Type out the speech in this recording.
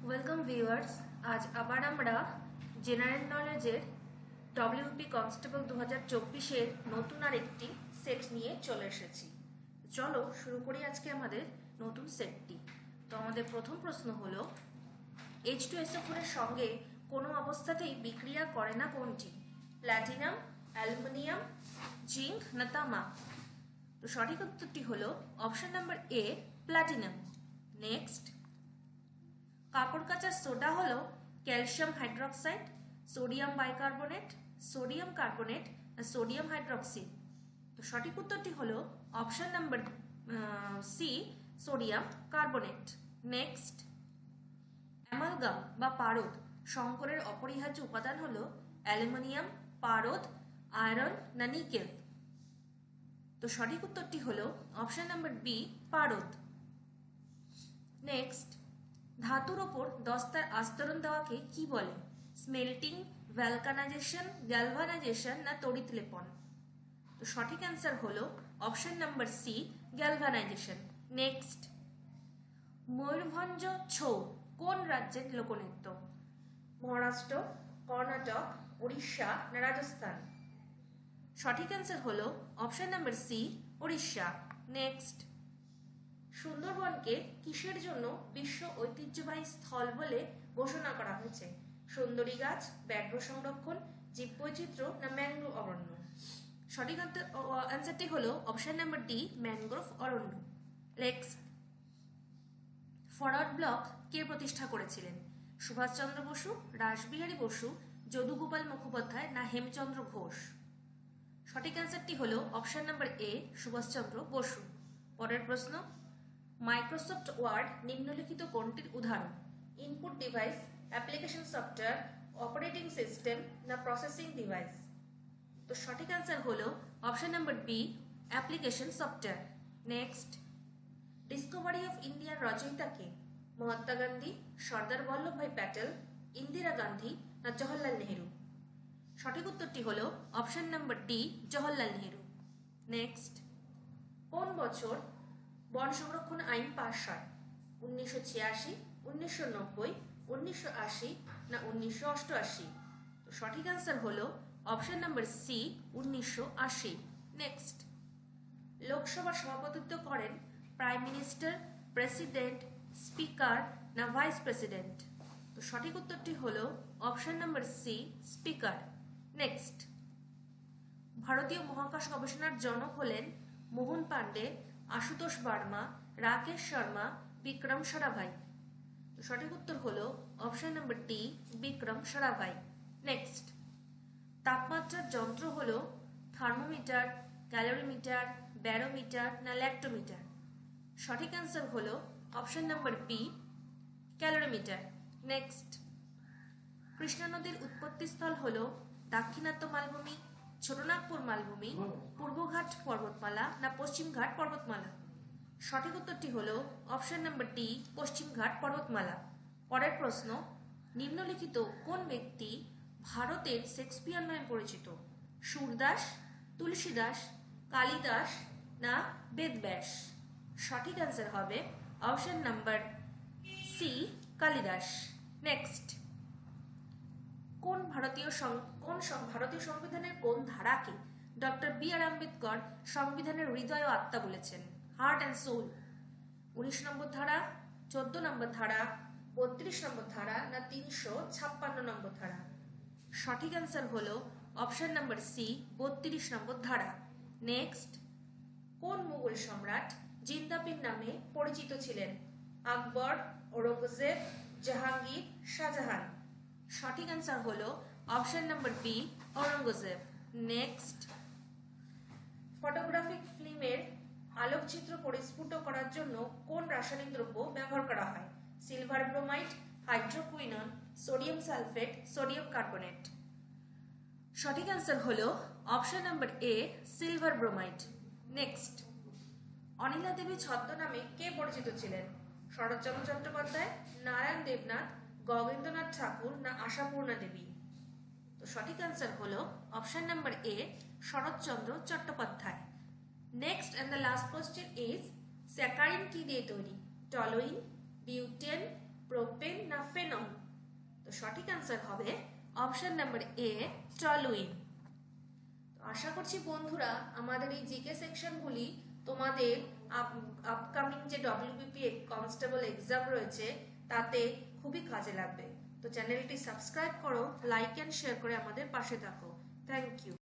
Welcome viewers. আজ আবার আমরা জেনারেল নলেজের ডব্লিউপি কনস্টেবল 2024-এর নতুন আরেকটি সেট নিয়ে চলে এসেছি। চলো শুরু করি আজকে আমাদের নতুন সেটটি। তো আমাদের প্রথম প্রশ্ন হলো H2SO4 এর সঙ্গে কোনো অবস্থাতেই বিক্রিয়া করে না কোনটি? প্ল্যাটিনাম, অ্যালুমিনিয়াম, জিঙ্ক না তামা? তো সঠিক উত্তরটি হলো option number A, platinum. Next, কাপড় কাচার সোডা হলো calcium hydroxide, sodium bicarbonate, sodium carbonate না সোডিয়াম হাইড্রক্সি? তো সঠিক উত্তরটি হলো option number C, sodium carbonate. Next, amalgam বা পারদ সংকরের অপরিহার্য উপাদান হলো অ্যালুমিনিয়াম, পারদ, আয়রন না নিকেল? তো সঠিক উত্তরটি হলো অপশন নাম্বার বি, পারদ। নেক্সট, ধাতুর ওপর দস্তার আস্তরণ দেওয়াকে কি বলে? স্মেল্টিং, ভ্যালকানাইজেশন, গ্যালভানাইজেশন না তড়িৎ লেপন? তো সঠিক অ্যান্সার হলো option number C, galvanisation. Next, Mayurbhanj Chhau কোন রাজ্যের লোকনৃত্য? মহারাষ্ট্র, কর্ণাটক, উড়িষ্যা না রাজস্থান? সঠিক অ্যান্সার হলো option number C, Orissa. Next, সুন্দরবনকে কিসের জন্য বিশ্ব ঐতিহ্যবাহী স্থল বলে ঘোষণা করা হয়েছে? সুন্দরী গাছ, ব্যাঘ্র সংরক্ষণ, জীববৈচিত্র্য না ম্যানগ্রোভ অরণ্য? সঠিক অ্যান্সারটি হলো অপশন নাম্বার ডি, ম্যানগ্রোভ অরণ্য। নেক্সট, ফরওয়ার্ড ব্লক কে প্রতিষ্ঠা করেছিলেন? সুভাষচন্দ্র বসু, রাসবিহারী বসু, যদুগোপাল মুখোপাধ্যায় না হেমচন্দ্র ঘোষ? সঠিক অ্যান্সারটি হলো option number A, Subhash Chandra Bose. পরের প্রশ্ন, মাইক্রোসফট ওয়ার্ড নিম্নলিখিত কোনটির উদাহরণ? Input device, application software, operating system না প্রসেসিং ডিভাইস? তো সঠিক অ্যান্সার হলো option number B, application software. Next, discovery of ইন্ডিয়ার রচয়িতা কে? মহাত্মা গান্ধী, সর্দার বল্লভভাই প্যাটেল, ইন্দিরা গান্ধী না জওহরলাল নেহেরু? সঠিক উত্তরটি হলো option number D, Jawaharlal Nehru. Next, কোন বছর বন সংরক্ষণ আইন পাশ হয়? 1986, 1990, 1980 না 1988? তো সঠিক অ্যান্সার হলো অপশন নাম্বার সি, 1980। নেক্সট, লোকসভার সভাপতিত্ব করেন প্রাইম মিনিস্টার, প্রেসিডেন্ট, স্পিকার না ভাইস প্রেসিডেন্ট? তো সঠিক উত্তরটি হলো option number C, speaker. Next, ভারতীয় মহাকাশ গবেষণার জনক হলেন মোহন পান্ডে, আশুতোষ বার্মা, রাকেশ শর্মা, বিক্রম সারাভাই? তো সঠিক উত্তর হলো option number D, Vikram Sarabhai. Next, তাপমাত্রার যন্ত্র হলো থার্মোমিটার, ক্যালোরিমিটার, ব্যারোমিটার না ল্যাক্টোমিটার? সঠিক অ্যান্সার হলো option number B, calorimeter. Next, Krishna নদীর উৎপত্তিস্থল হলো দাক্ষিণাত্য মালভূমি, ছোটনাগপুর মালভূমি, পূর্বঘাট পর্বতমালা না পশ্চিমঘাট পর্বতমালা? সঠিক উত্তরটি হলো অপশন নাম্বার ডি, পশ্চিমঘাট পর্বতমালা। পরের প্রশ্ন, নিম্নলিখিত কোন ব্যক্তি ভারতের শেক্সপিয়ার নামে পরিচিত? সুরদাস, তুলসীদাস, কালিদাস না বেদব্যাস? সঠিক অ্যান্সার হবে option number C, Kalidas. Next, ভারতীয় সংবিধানের কোন ধারাকে ডক্টর বি আর আম্বেদকর সংবিধানের হৃদয় ও আত্মা বলেছেন? Heart and soul? 19 নম্বর ধারা, 14 নম্বর ধারা, 32 নম্বর ধারা না 356 নম্বর ধারা? সঠিক অ্যান্সার হলো অপশন নাম্বার সি, 32 নম্বর ধারা। নেক্সট, কোন মুঘল সম্রাট জিন্দাবিন নামে পরিচিত ছিলেন? আকবর, ঔরঙ্গজেব, জাহাঙ্গীর, শাহজাহান? সঠিক অ্যান্সার হলো option number B, Aurangzeb. Next, photographic ফিল্মের আলোকচিত্র পরিস্ফুট করার জন্য কোন রাসায়নিক দ্রব্য ব্যবহার করা হয়? Silver bromide, hydroquinone, sodium sulphate, sodium carbonate? সঠিক অ্যান্সার হলো option number A, silver bromide. Next, Anila Devi ছদ্মনামে কে পরিচিত ছিলেন? শরৎচন্দ্র চট্টোপাধ্যায়, নারায়ণ দেবনাথ, গগেন্দ্রনাথ ঠাকুর না আশাপূর্ণা দেবী? তো সঠিক অ্যান্সার হলো option number A, Saratchandra Chattopadhyay. Next and the last question is, saccharin কি দিয়ে তৈরি? টলুইন, বিউটেন, প্রোপেন না ফেনল? সঠিক অ্যান্সার হবে অপশন নাম্বার এ, টলুইন। আশা করছি বন্ধুরা আমাদের এই জিকে সেকশনগুলি তোমাদের আপকামিং যে ডব্লিউবিপি কনস্টেবল এক্সাম রয়েছে তাতে খুবই কাজে লাগবে। তো চ্যানেলটি সাবস্ক্রাইব করো, লাইক অ্যান্ড শেয়ার করে আমাদের পাশে থাকো। Thank you.